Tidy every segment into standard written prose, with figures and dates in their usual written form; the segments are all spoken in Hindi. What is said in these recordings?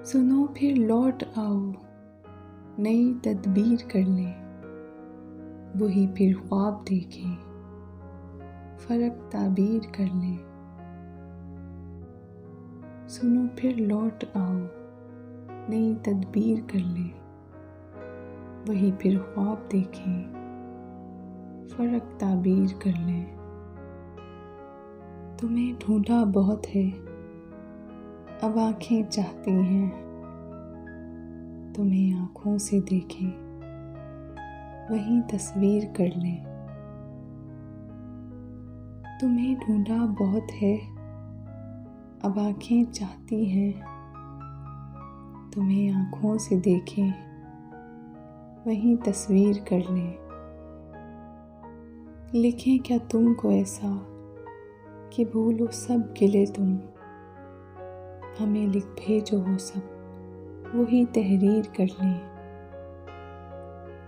सुनो फिर लौट आओ, नई तदबीर कर लें, वही फिर ख्वाब देखें, फ़र्क ताबीर कर लें। सुनो फिर लौट आओ, नई तदबीर कर लें, वही फिर ख्वाब देखें, फ़र्क ताबीर कर लें। तुम्हें ढूंढा बहुत है, अब आँखें चाहती हैं, तुम्हें आँखों से देखें, वही तस्वीर कर लें। तुम्हें ढूंढा बहुत है, अब आँखें चाहती हैं, तुम्हें आँखों से देखें, वही तस्वीर कर लें। लिखें क्या तुमको ऐसा कि भूलो सब गिले तुम, हमें लिख भेजो वो सब, वही तहरीर कर लें।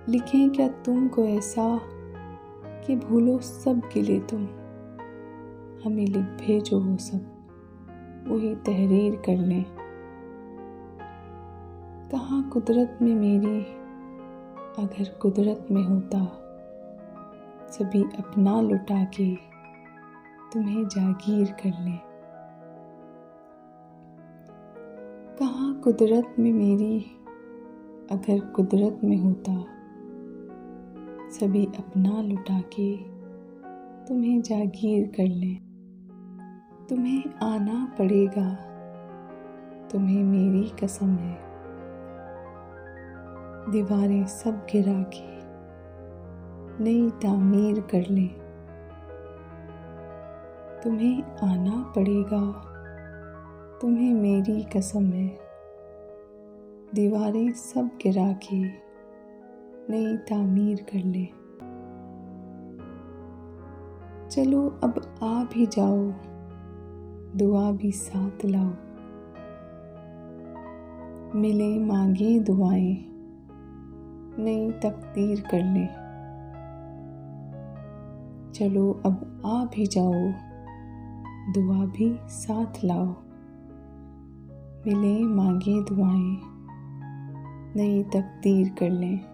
लिखें क्या तुमको ऐसा कि भूलो सब गिले तुम, हमें लिख भेजो वो सब, वही तहरीर कर लें। कहाँ कुदरत में मेरी, अगर कुदरत में होता, सभी अपना लुटा के तुम्हें जागीर कर लें। कहाँ कुदरत में मेरी, अगर कुदरत में होता, सभी अपना लुटा के तुम्हें जागीर कर लें। तुम्हें आना पड़ेगा, तुम्हें मेरी कसम है, दीवारें सब गिरा के नई तामीर कर लें। तुम्हें आना पड़ेगा, तुम्हें मेरी कसम है, दीवारें सब गिरा के नई तामीर कर ले। चलो अब आ भी जाओ, दुआ भी साथ लाओ, मिले मांगे दुआएं, नई तकदीर कर ले। चलो अब आ भी जाओ, दुआ भी साथ लाओ, मिले मांगे दुआएं, नई तकदीर कर लें।